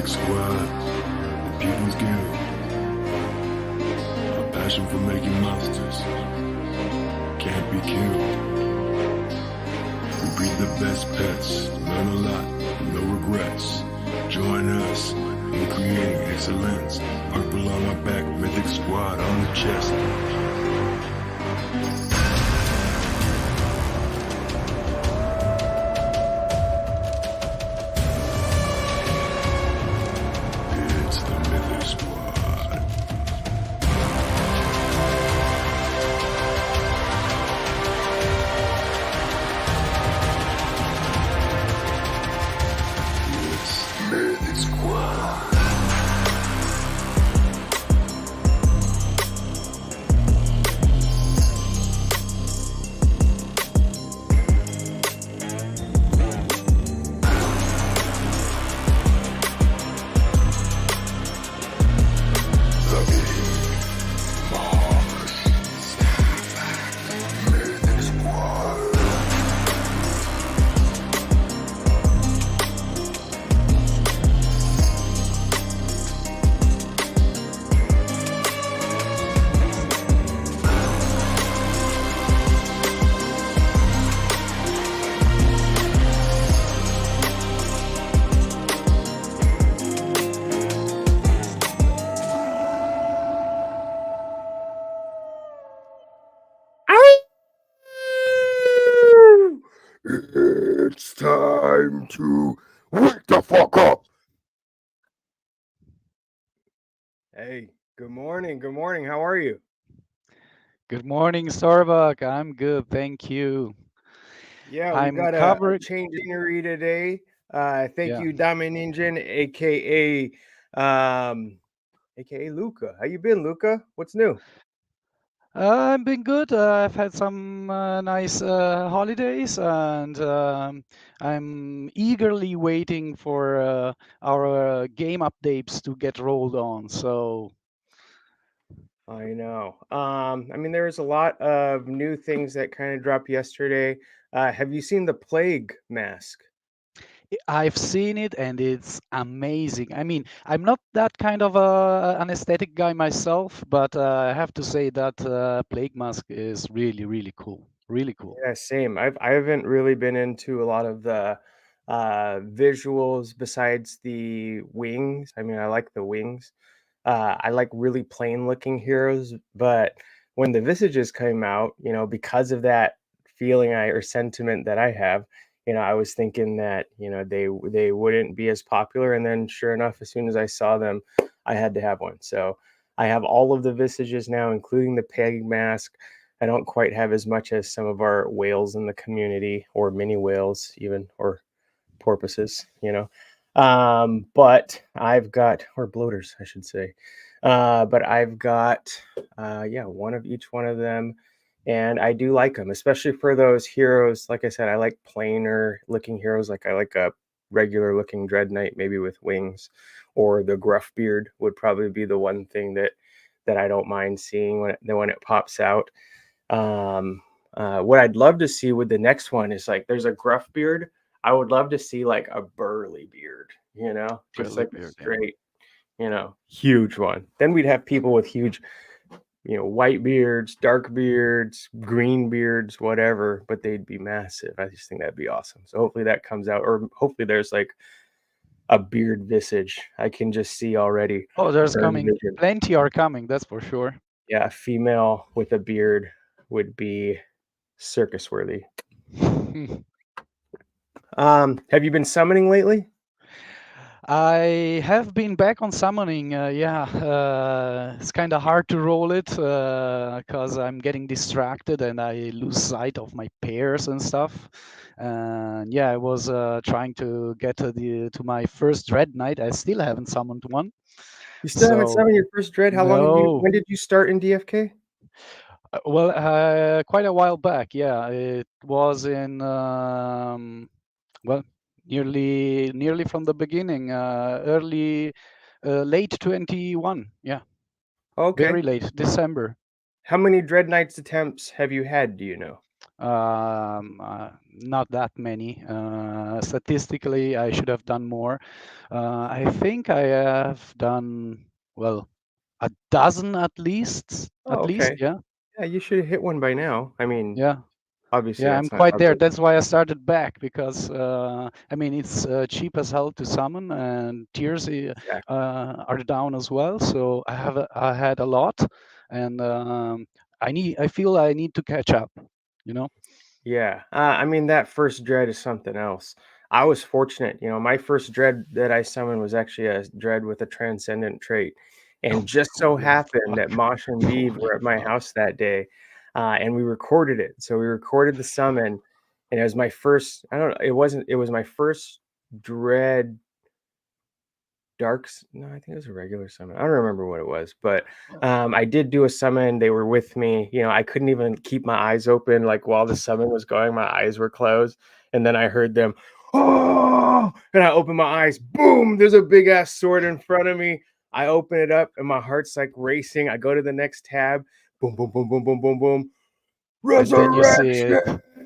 Mythic Squad, the People's Guild. Our passion for making monsters can't be killed. We breed the best pets, learn a lot, no regrets. Join us in creating excellence. Purple on our back, Mythic Squad on the chest. It's the Mythic Squad. It's Mythic Squad. It's time to wake the fuck up. Hey, good morning. Good morning. How are you? Good morning, Starbuck. I'm good, thank you. Yeah, we I'm got a covering. change in scenery today. Thank Yeah, you, Diamond Engine, aka Luca. How you been, Luca? What's new? I've been good. I've had some nice holidays, and I'm eagerly waiting for our game updates to get rolled on. So I know. I mean, there's a lot of new things that kind of dropped yesterday. Have you seen the plague mask? I've seen it, and it's amazing. I mean, I'm not that kind of an aesthetic guy myself, but I have to say that Plague Mask is really, really cool. Really cool. Yeah, same. I haven't really been into a lot of the visuals besides the wings. I mean, I like the wings. I like really plain looking heroes, but when the visages came out, because of that feeling or sentiment that I have, I was thinking that they wouldn't be as popular, and then sure enough, as soon as I saw them, I had to have one. So I have all of the visages now, including the peg mask. I don't quite have as much as some of our whales in the community, or mini whales even, or porpoises, but I've got, or bloaters, I should say. But I've got, yeah, one of each one of them. And I do like them, especially for those heroes. Like I said, I like plainer looking heroes. Like I like a regular looking Dread Knight, maybe with wings, or the Gruff Beard would probably be the one thing that I don't mind seeing when it pops out. What I'd love to see with the next one is like there's a Gruff Beard. I would love to see like a burly beard, just Really like a weird, yeah. straight, huge one. Then we'd have people with huge, white beards, dark beards, green beards, whatever, but they'd be massive. I just think that'd be awesome. So hopefully that comes out, or hopefully there's like a beard visage. I can just see already. Oh, there's Or coming. envision. Plenty are coming, that's for sure. Yeah, a female with a beard would be circus worthy. Have you been summoning lately? I have been back on summoning. Yeah, it's kind of hard to roll it because I'm getting distracted and I lose sight of my pairs and stuff. And yeah, I was trying to get to my first Dread Knight. I still haven't summoned one. You still haven't So summoned your first dread? How long have you? no. When did you start in DFK? Well, quite a while back. Yeah, it was in well, nearly from the beginning, late 21. Yeah, Okay. very late December. How many Dread Knights attempts have you had? Do you know? Not that many. Statistically, I should have done more. I think I have done, well, a dozen at least. Oh, At least, okay. yeah, Yeah, you should hit one by now. I mean, yeah. obviously Yeah, I'm that's not quite how there. the That's why I started back because I mean it's cheap as hell to summon, and tiers exactly. are down as well. So I had a lot, and I feel I need to catch up. You know? Yeah. I mean, that first dread is something else. I was fortunate, my first dread that I summoned was actually a dread with a transcendent trait. And just so Oh happened that fuck! Mosh and Beeve Holy were at my fuck! house that day, and we recorded it. So we recorded the summon, and it was my first, I don't know, it was my first dread no, I think it was a regular summon. I don't remember what it was, but I did do a summon. They were with me. I couldn't even keep my eyes open. Like while the summon was going, my eyes were closed, and then I heard them, oh, and I opened my eyes. Boom! There's a big ass sword in front of me. I open it up, and my heart's like racing. I go to the next tab. Boom, boom, boom, boom, boom, boom, boom. And then you see it.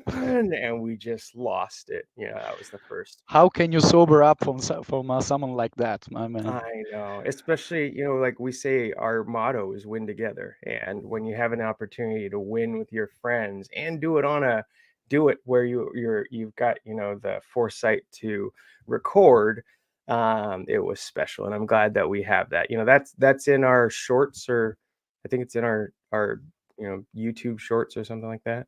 Resurrection, and we just lost it. That was the first. How can you sober up from someone like that? I mean, I know, especially, like we say, our motto is win together. And when you have an opportunity to win with your friends and do it where you've got, the foresight to record, it was special. And I'm glad that we have that. That's in our shorts, or I think it's in our, YouTube shorts or something like that.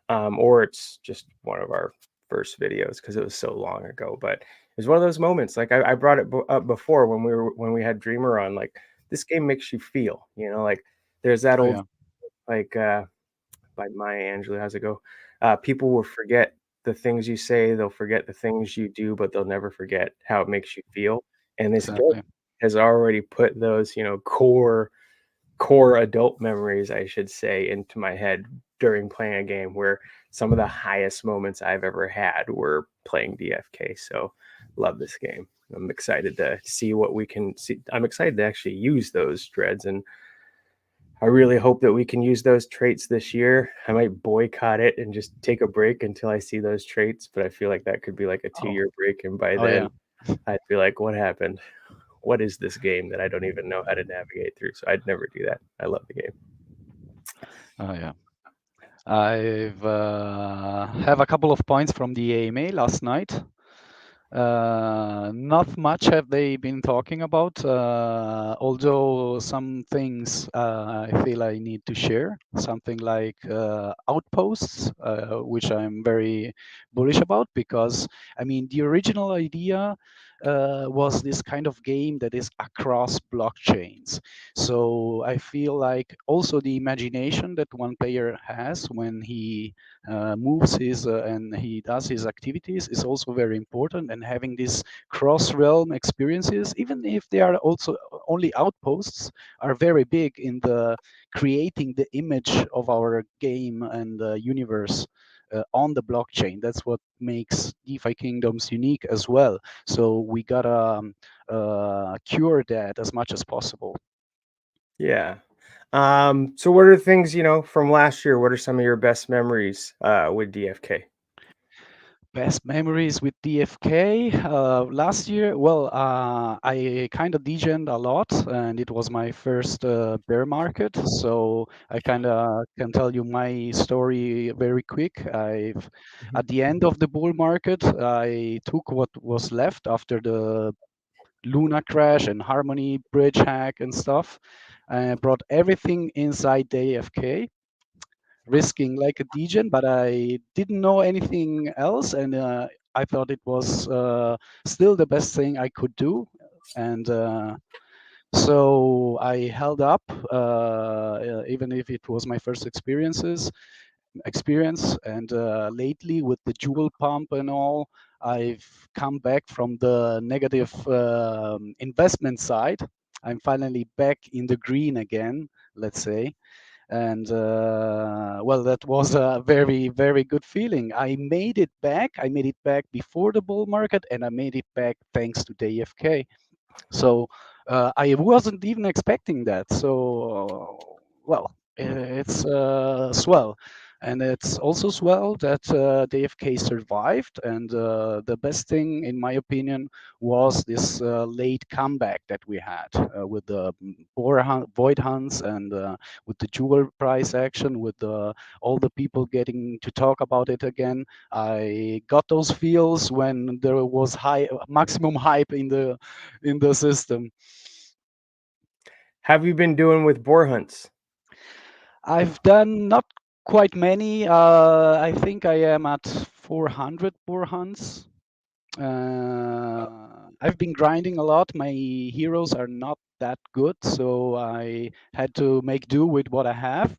Or it's just one of our first videos because it was so long ago. But it was one of those moments. Like I brought it up before when we had Dreamer on. Like this game makes you feel. Like there's that oh old yeah, like by Maya Angelou. How's it go? People will forget the things you say. They'll forget the things you do, but they'll never forget how it makes you feel. And this game exactly. has already put those core adult memories, I should say, into my head during playing a game where some of the highest moments I've ever had were playing DFK. So love this game. I'm excited to see what we can see. I'm excited to actually use those dreads, and I really hope that we can use those traits this year. I might boycott it and just take a break until I see those traits, but I feel like that could be like a Oh, 2-year break, and by oh then yeah, I'd be like, what happened? What is this game that I don't even know how to navigate through? So I'd never do that. I love the game. oh yeah. I've have a couple of points from the AMA last night. Not much have they been talking about, although some things I feel I need to share. Something like outposts, which I'm very bullish about because, I mean, the original idea was this kind of game that is across blockchains. So I feel like also the imagination that one player has when he moves his and he does his activities is also very important, and having these cross realm experiences, even if they are also only outposts, are very big in the creating the image of our game and universe on the blockchain. That's what makes DeFiKingdoms unique as well. So we gotta cure that as much as possible. Yeah. So what are things, from last year? What are some of your best memories with DFK? Best memories with DFK last year. Well, I kind of degened a lot, and it was my first bear market. So I kind of can tell you my story very quick. Mhm. At the end of the bull market, I took what was left after the Luna crash and Harmony bridge hack and stuff. I brought everything inside the AFK, risking like a degen, but I didn't know anything else, and I thought it was still the best thing I could do, and so I held up, even if it was my first experience. And lately, with the jewel pump and all, I've come back from the negative investment side. I'm finally back in the green again, let's say, and well, that was a very good feeling. I made it back before the bull market, and I made it back thanks to the AFK. So I wasn't even expecting that. So well, it's swell. And it's also swell that DFK survived. And the best thing, in my opinion, was this late comeback that we had with the void hunts and with the jewel price action, with all the people getting to talk about it again. I got those feels when there was maximum hype in the system. Have you been doing with boar hunts? I've done not quite many. I think I am at 400 boar hunts. I've been grinding a lot. My heroes are not that good, so I had to make do with what I have.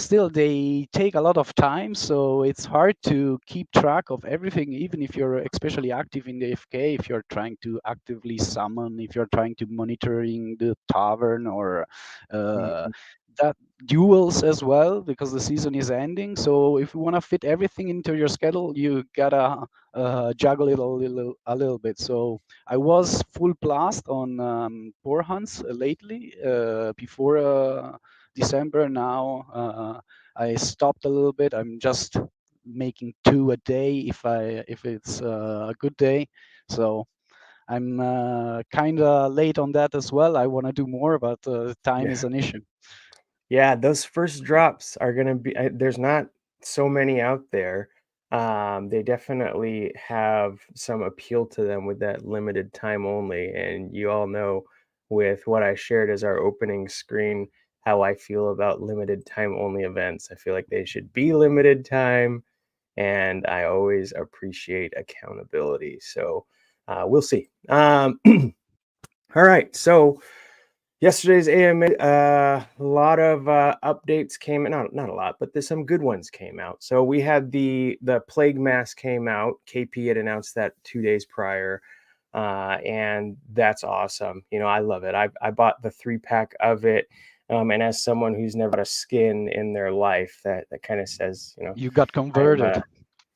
Still, they take a lot of time, so it's hard to keep track of everything, even if you're especially active in the FK, if you're trying to actively summon, if you're trying to monitoring the tavern or uh, Mhm. that duels as well, because the season is ending. So if you want to fit everything into your schedule, you gotta juggle it a little bit. So I was full blast on boar hunts lately before December. Now I stopped a little bit. I'm just making 2 a day if it's a good day. So I'm kind of late on that as well. I want to do more, but time Yeah. is an issue. Yeah, those first drops are gonna be there's not so many out there. They definitely have some appeal to them with that limited time only, and you all know with what I shared as our opening screen, how I feel about limited time only events. I feel like they should be limited time, and I always appreciate accountability. So, we'll see. All right, so yesterday's AMA, a lot of updates came. Not a lot, but there's some good ones came out. So we had the plague mask came out. KP had announced that 2 days prior, and that's awesome. You know, I love it. I bought the 3-pack of it, and as someone who's never got a skin in their life, that kind of says, you know, You got I'm converted.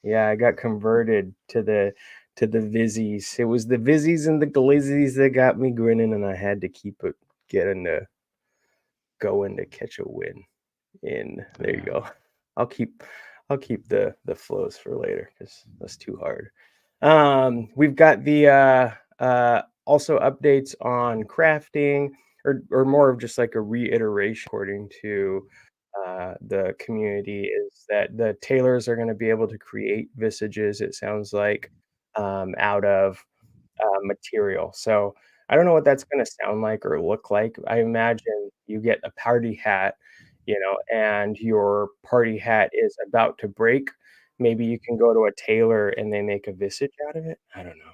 yeah, I got converted to the Vizzies. It was the Vizzies and the Glizzies that got me grinning, and I had to keep it getting to going to catch a win. In there you Yeah. go. I'll keep I'll keep the flows for later because that's too hard. We've got the also updates on crafting, or more of just like a reiteration according to the community, is that the tailors are going to be able to create visages, it sounds like, out of material. So I don't know what that's going to sound like or look like. I imagine you get a party hat, and your party hat is about to break. Maybe you can go to a tailor and they make a visage out of it. I don't know.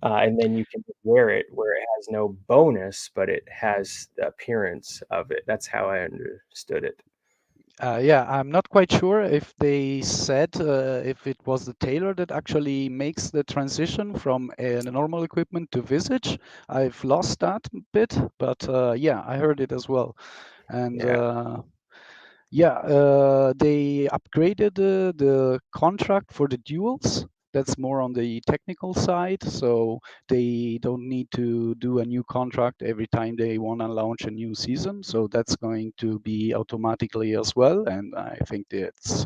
And then you can wear it where it has no bonus, but it has the appearance of it. That's how I understood it. Yeah, I'm not quite sure if they said if it was the tailor that actually makes the transition from a normal equipment to Visage. I've lost that bit, but yeah, I heard it as well. And Yeah. yeah, they upgraded the contract for the duels. That's more on the technical side, so they don't need to do a new contract every time they want to launch a new season. So that's going to be automatically as well, and I think that's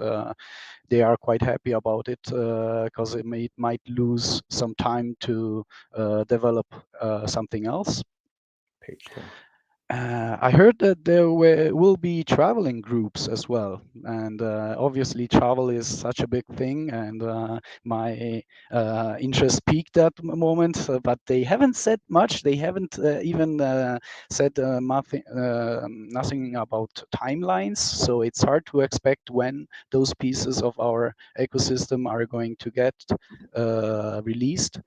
they are quite happy about it because it might lose some time to develop something else. Page 10. I heard that there will be traveling groups as well, and obviously travel is such a big thing, and my interest peaked at the moment. But they haven't said much. They haven't even said nothing about timelines. So it's hard to expect when those pieces of our ecosystem are going to get released.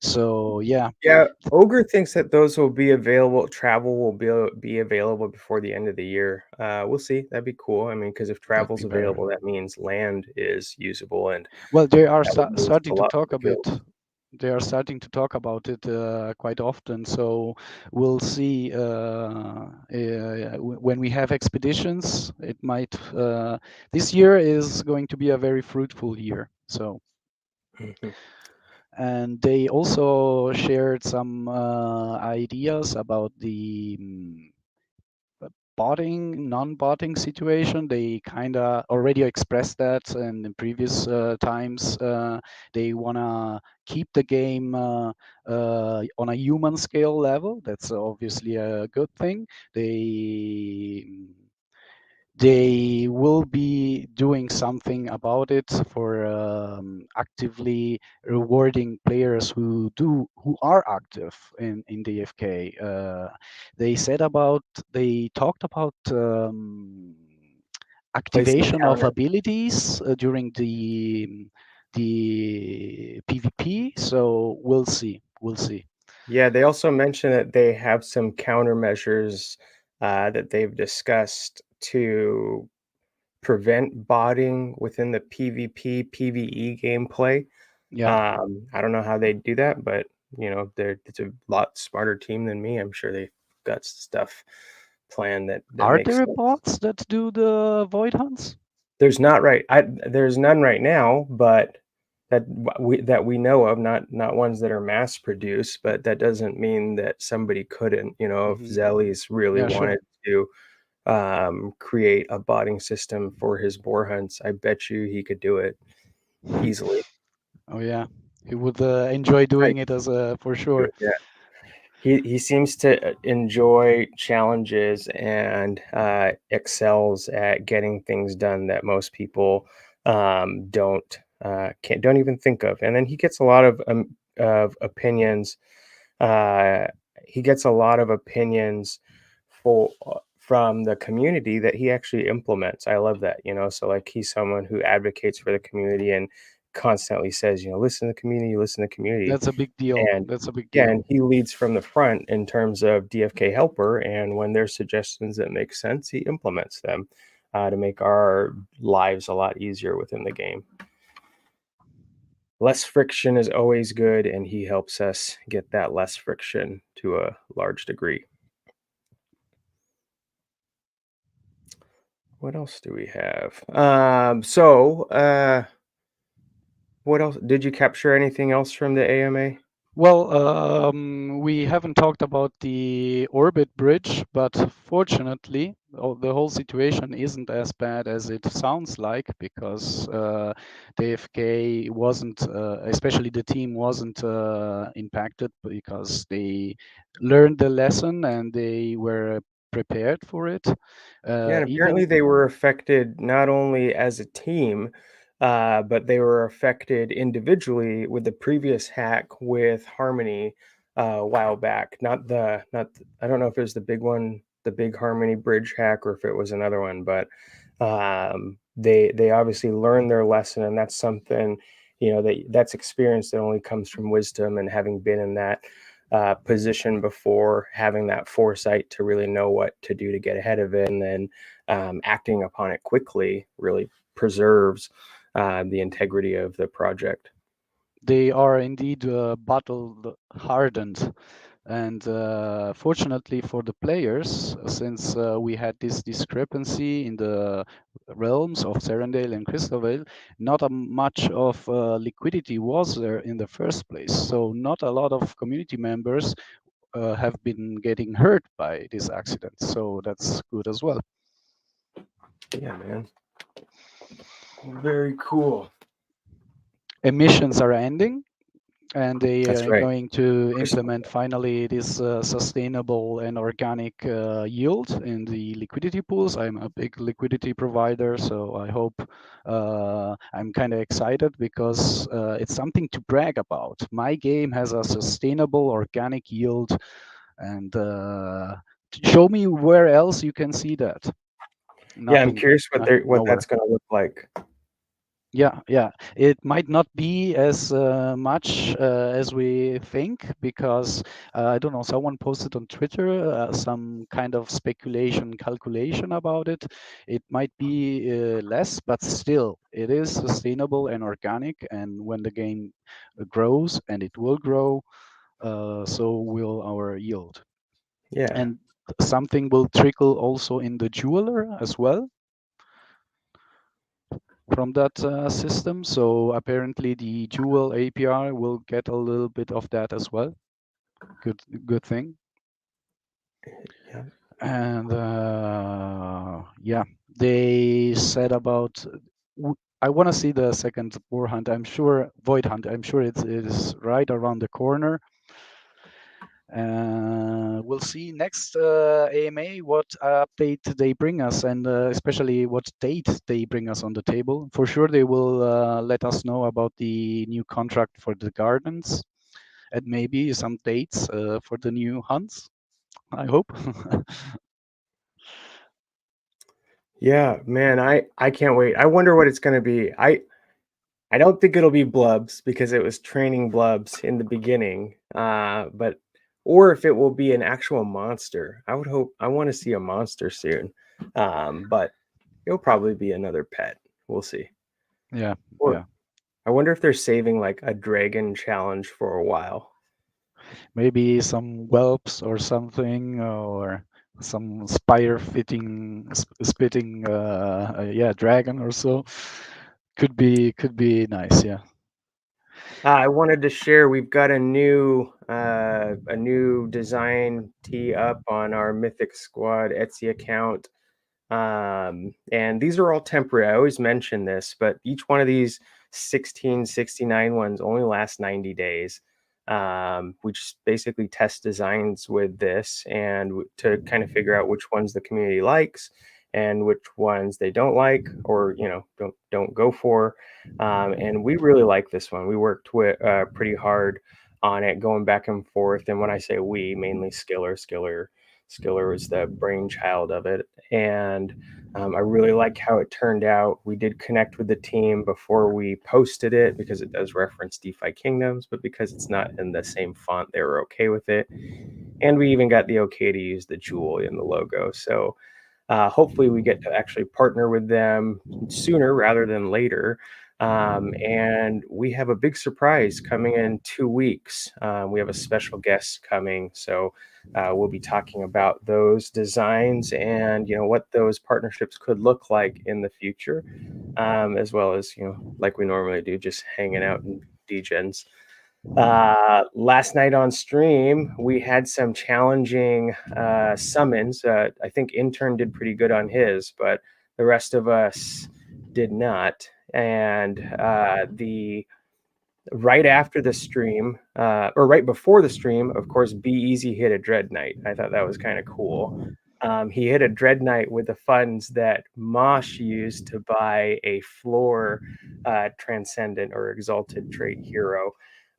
So yeah. Yeah, Ogre thinks that those will be available. Travel will be available before the end of the year. We'll see. That'd be cool. I mean, because if That'd be travel's better. available, that means land is usable, and Well, they are that would move a starting to lot talk more a bit. guilds. They are starting to talk about it quite often. So we'll see when we have expeditions. It might. This year is going to be a very fruitful year. So. Mhm. And they also shared some ideas about the botting, non-botting situation. They kind of already expressed that in previous times. They want to keep the game on a human scale level. That's obviously a good thing. They will be doing something about it for actively rewarding players who are active in DFK. They talked about Placing activation of counter. abilities during the PvP. So we'll see. We'll see. Yeah, they also mentioned that they have some countermeasures that they've discussed to prevent botting within the PvP PvE gameplay. Yeah. I don't know how they do that, but it's a lot smarter team than me. I'm sure they've got stuff planned that Are makes there sense. bots that do the void hunts? There's none right now, but that we know of, not ones that are mass produced, but that doesn't mean that somebody couldn't. If Hmm. Zelly's really Yeah, sure. wanted to create a botting system for his boar hunts, I bet you he could do it easily. Oh yeah, he would enjoy I doing it as for sure. Yeah. He seems to enjoy challenges and excels at getting things done that most people don't even think of. And then he gets a lot of opinions. Uh, he gets a lot of opinions from the community that he actually implements. I love that. So like he's someone who advocates for the community and constantly says, listen to the community, listen to the community. That's a big deal. And That's a big yeah, deal. and he leads from the front in terms of DFK helper. And when there's suggestions that make sense, he implements them to make our lives a lot easier within the game. Less friction is always good, and he helps us get that less friction to a large degree. What else do we have? What else? Did you capture anything else from the AMA? Well, we haven't talked about the orbit bridge, but fortunately, the whole situation isn't as bad as it sounds like because the AFK wasn't, especially the team wasn't impacted because they learned the lesson and they were prepared for it. Yeah, and apparently Even they were affected not only as a team, but they were affected individually with the previous hack with Harmony a while back. I don't know if it was the big one, the big Harmony bridge hack, or if it was another one, but they obviously learned their lesson, and that's something that's experience that only comes from wisdom and having been in that position before, having that foresight to really know what to do to get ahead of it, and then acting upon it quickly really preserves the integrity of the project. they are indeed battle hardened. And fortunately for the players, since we had this discrepancy in the realms of Serendale and Crystalvale, not much of liquidity was there in the first place. So not a lot of community members have been getting hurt by this accident. So that's good as well. Yeah, man. Very cool. Emissions are ending, and they That's are right. going to Crystal. implement finally this sustainable and organic yield in the liquidity pools. I'm a big liquidity provider, so I hope I'm kind of excited because it's something to brag about. My game has a sustainable organic yield, and show me where else you can see that. Yeah, I'm Nothing, curious what nowhere. that's going to look like. Yeah. It might not be as much as we think because I don't know. Someone posted on Twitter some kind of speculation calculation about it. It might be less, but still, it is sustainable and organic. And when the game grows, and it will grow, so will our yield. Yeah. And something will trickle also in the jeweler as well from that system. So apparently the Jewel API will get a little bit of that as well. Good thing. Yeah. And yeah, they said about. I want to see the second Boar Hunt. I'm sure Void Hunt. I'm sure it is right around the corner. We'll see next AMA what update they bring us, and especially what date they bring us on the table. For sure, they will let us know about the new contract for the gardens, and maybe some dates for the new hunts. I hope. Yeah, man, I can't wait. I wonder what it's going to be. I don't think it'll be blubs because it was training blubs in the beginning. But or if it will be an actual monster. I would hope I want to see a monster soon. But it'll probably be another pet. We'll see. Yeah, Or yeah. I wonder if they're saving like a dragon challenge for a while. Maybe some whelps or something, or some spire spitting, yeah, dragon or so. Could be nice. Yeah. I wanted to share we've got a new design tee up on our Mythic Squad Etsy account. And these are all temporary. I always mention this, but each one of these 1669 ones only lasts 90 days. We just basically test designs with this and to kind of figure out which ones the community likes and which ones they don't like or don't go for. And we really like this one. We worked with pretty hard on it, going back and forth. And when I say we, mainly Skiller was the brainchild of it, and I really like how it turned out. We did connect with the team before we posted it because it does reference DeFiKingdoms, but because it's not in the same font, they were okay with it. And we even got the okay to use the jewel in the logo. So hopefully we get to actually partner with them sooner rather than later. And we have a big surprise coming in 2 weeks. We have a special guest coming. So we'll be talking about those designs and, what those partnerships could look like in the future, as well as, like we normally do, just hanging out and degens. Last night on stream, we had some challenging summons. I think Intern did pretty good on his, but the rest of us did not. And the right after the stream, or right before the stream, of course, Be Easy hit a Dread Knight. I thought that was kind of cool. He hit a Dread Knight with the funds that Mosh used to buy a floor Transcendent or Exalted trait hero,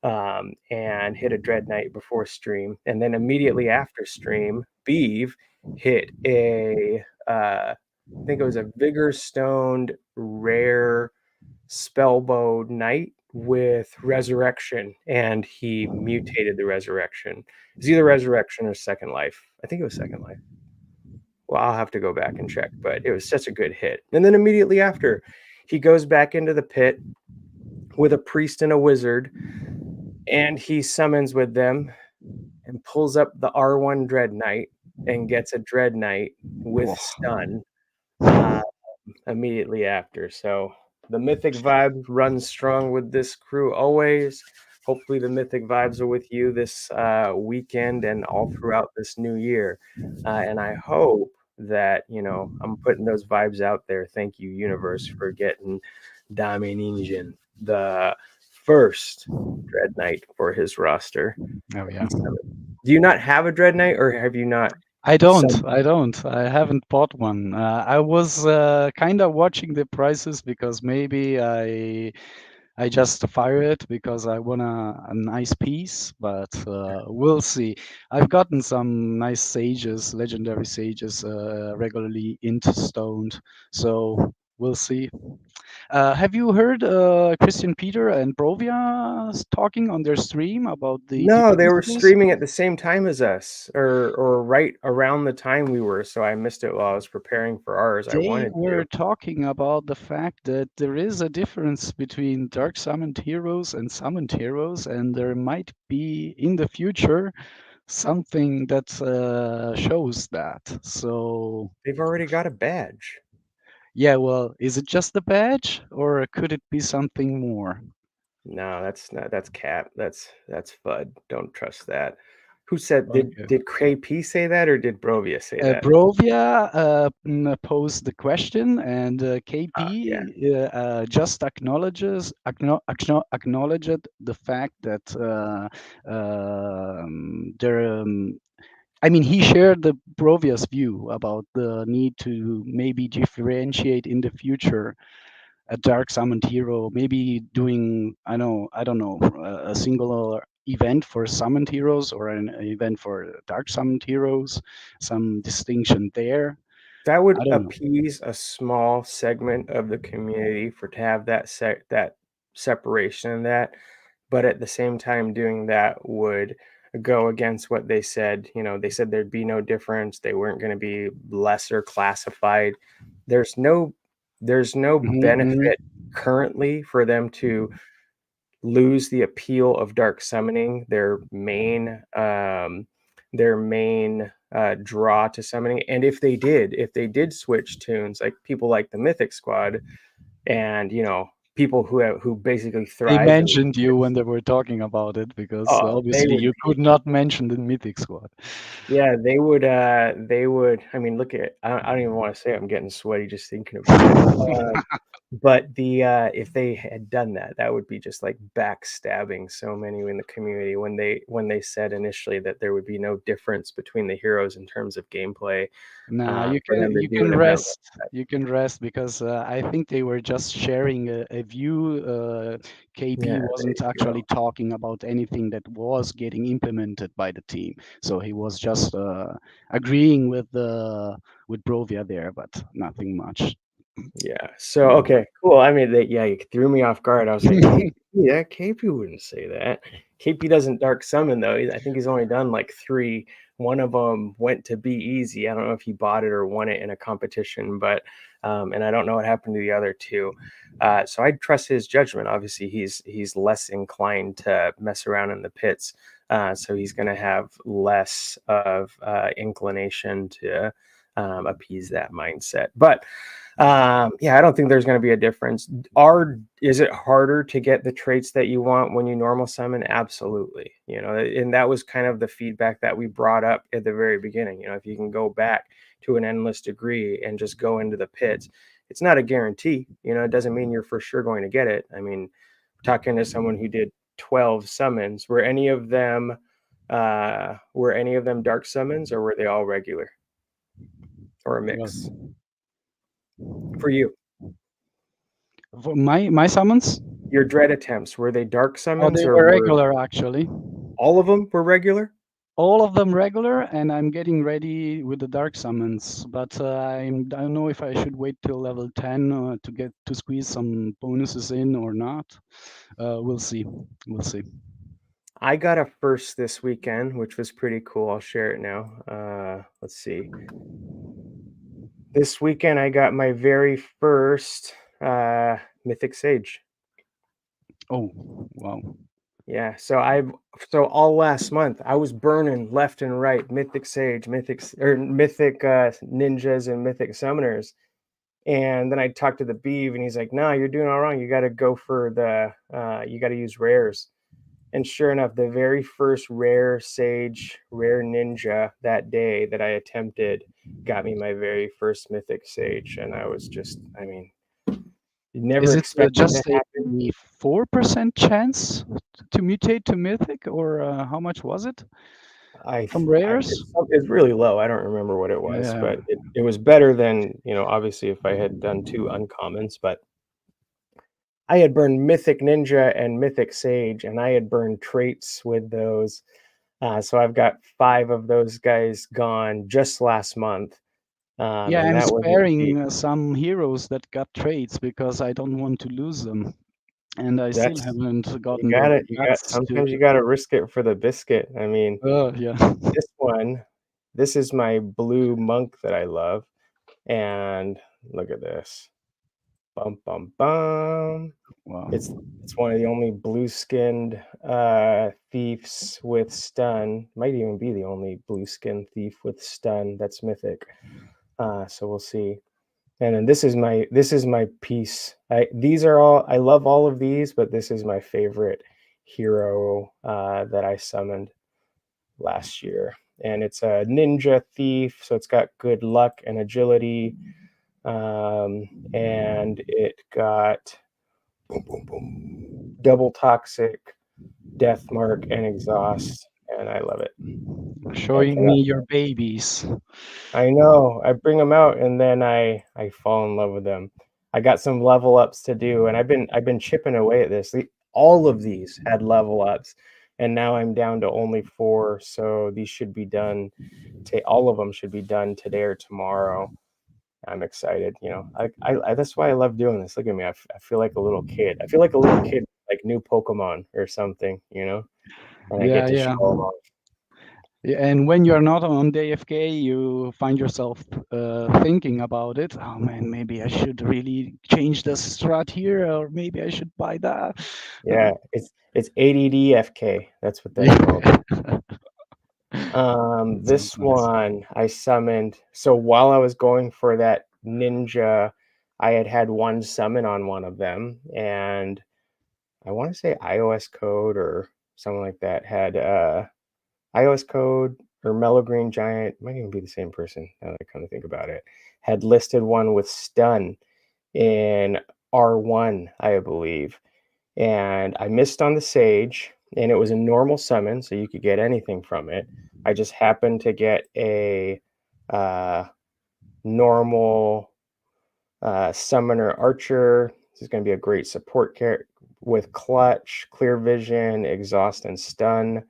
and hit a Dread Knight before stream. And then immediately after stream, Beeve hit I think it was a Vigor Stoned rare Spellbow Knight with Resurrection, and he mutated the Resurrection. It's either Resurrection or Second Life. I think it was Second Life. Well, I'll have to go back and check, but it was such a good hit. And then immediately after, he goes back into the pit with a priest and a wizard, and he summons with them and pulls up the R1 Dread Knight and gets a Dread Knight with Whoa. stun immediately after. So the mythic vibe runs strong with this crew always. Hopefully the mythic vibes are with you this weekend and all throughout this new year. And I hope that, I'm putting those vibes out there. Thank you, universe, for getting Domininjan the first Dread Knight for his roster. Oh yeah. Do you not have a Dread Knight, or have you not? I don't. I haven't bought one. I was kind of watching the prices because maybe I just fire it because I want a nice piece, but we'll see. I've gotten some nice sages, legendary sages, regularly stoned, so we'll see. Have you heard Christian Peter and Brovia talking on their stream about the No, they were differences? streaming at the same time as us, or right around the time we were, so I missed it while I was preparing for ours. I They wanted were to. talking about the fact that there is a difference between dark summoned heroes and summoned heroes, and there might be in the future something that shows that. So They've already got a badge. yeah, well, is it just the badge, or could it be something more? No, that's cap. That's FUD. Don't trust that. Who said Okay. did KP say that or did Brovia say that? Brovia posed the question, and Yeah. KP just acknowledged the fact that there. I mean, he shared the Brovia's view about the need to maybe differentiate in the future a dark summoned hero, maybe doing I don't know a single event for summoned heroes or an event for dark summoned heroes, some distinction there. That would I don't know. appease a small segment of the community to have that separation in that, but at the same time doing that would go against what they said. They said there'd be no difference. They weren't going to be lesser classified. There's no benefit currently for them to lose the appeal of dark summoning, their main draw to summoning. And if they did switch tunes, like people like the Mythic Squad, and people who basically They thrive in, mentioned you when they were talking about it because they obviously would you could not mention the Mythic Squad. yeah, they would I mean, look at I don't even want to say, I'm getting sweaty just thinking about it. But if they had done that, that would be just like backstabbing so many in the community when they said initially that there would be no difference between the heroes in terms of gameplay. Nah, For them to do an event like that. You can rest because I think they were just sharing a view. KP Yeah, wasn't there you go. actually talking about anything that was getting implemented by the team, so he was just agreeing with Brovia there, but nothing much. Yeah. So okay, cool. I mean, you threw me off guard. I was like, KP wouldn't say that. KP doesn't dark summon though. I think he's only done like 3. One of them went to be easy. I don't know if he bought it or won it in a competition, but and I don't know what happened to the other 2. So I'd trust his judgment. Obviously, he's less inclined to mess around in the pits, so he's going to have less of inclination to appease that mindset. But I don't think there's going to be a difference. Is it harder to get the traits that you want when you normal summon? Absolutely. And that was kind of the feedback that we brought up at the very beginning. If you can go back to an endless degree and just go into the pits, it's not a guarantee. It doesn't mean you're for sure going to get it. I mean, talking to someone who did 12 summons, were any of them dark summons, or were they all regular or a mix? For you, For my summons, your dread attempts, were they dark summons, they or were regular actually. all of them were regular? All of them regular, and I'm getting ready with the dark summons, but I don't know if I should wait till level 10 to squeeze some bonuses in or not. We'll see. I got a first this weekend, which was pretty cool. I'll share it now. Let's see. This weekend I got my very first Mythic Sage. Oh, wow. Yeah, so all last month I was burning left and right Mythic Sage, Mythic ninjas and Mythic Summoners. And then I talked to the Beeve, and he's like, "No, you're doing all wrong. You got to go for you got to use rares." And sure enough, the very first rare Sage, rare Ninja that day that I attempted got me my very first Mythic Sage, and I was just, I mean, never Is it expected just to happen. a 4% chance to mutate to Mythic, or how much was it from rares? It's really low. I don't remember what it was, Yeah. but it was better than, obviously if I had done 2 uncommons, but I had burned Mythic Ninja and Mythic Sage, and I had burned traits with those. So I've got 5 of those guys gone just last month. Yeah, And I'm that wasn't cheap. sparing some heroes that got traits because I don't want to lose them, and I still haven't gotten the guts to. Sometimes you gotta risk it for the biscuit. I mean, Yeah. this is my blue monk that I love, and look at this. Bum bum bum. Wow. It's one of the only blue-skinned thieves with stun. Might even be the only blue-skinned thief with stun that's mythic. So we'll see. And then this is my piece. I love all of these, but this is my favorite hero that I summoned. last year. And it's a ninja thief, so it's got good luck and agility. And it got boom, boom, boom, double toxic, death mark, and exhaust. And I love it. Showing me your babies. I know. I bring them out and then I fall in love with them. I got some level ups to do, and I've been chipping away at this. All of these had level ups, and now I'm down to only 4. So these should be done. All of them should be done today or tomorrow. I'm excited. You know, I that's why I love doing this. Look at me. I feel like a little kid. I feel like a little kid, like new Pokemon or something. You know, and I get to show them off. Yeah, and when you're not on DFK, you find yourself thinking about it. Oh man, maybe I should really change the strat here, or maybe I should buy that. Yeah, it's ADDFK. That's what that's called. This one I summoned. So while I was going for that ninja, I had one summon on one of them, and I want to say iOS code or something like that had iOS code or Mellow Green Giant, might even be the same person now that I come to think about it, had listed one with stun in R1, I believe. And I missed on the Sage, and it was a normal summon, so you could get anything from it. I just happened to get a normal summoner archer. This is going to be a great support character with clutch, clear vision, exhaust, and stun.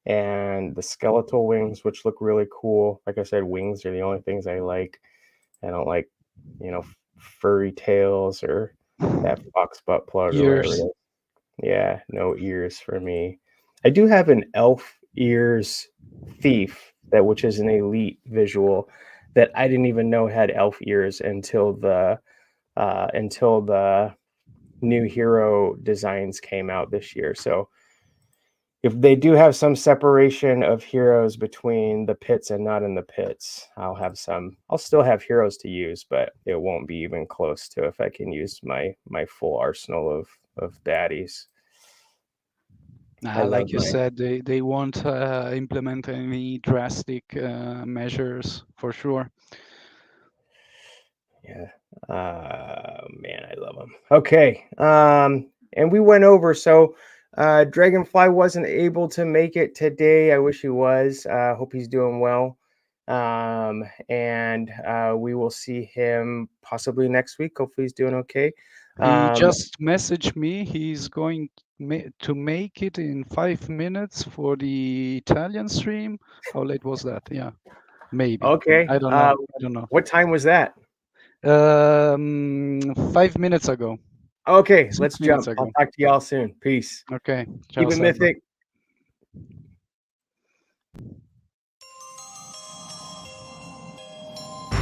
And the skeletal wings, which look really cool. Like I said, wings are the only things I like. I don't like, you know, furry tails or that fox butt plug or whatever it is. Yeah, no ears for me. I do have an elf ears thief which is an elite visual that I didn't even know had elf ears until the new hero designs came out this year. So if they do have some separation of heroes between the pits and not in the pits, I'll still have heroes to use, but it won't be even close to if I can use my full arsenal of baddies. Like you said, they won't implement any drastic measures for sure. Yeah. Man, I love them. Okay. And we went over. So Dragonfly wasn't able to make it today. I wish he was. Hope he's doing well. And we will see him possibly next week. Hopefully he's doing okay. He just messaged me. He's going to make it in 5 minutes for the Italian stream. How late was that? Yeah, maybe. Okay. I don't know. I don't know. What time was that? 5 minutes ago. Okay, let's jump. I'll talk to y'all soon. Peace. Okay. Keep it mythic.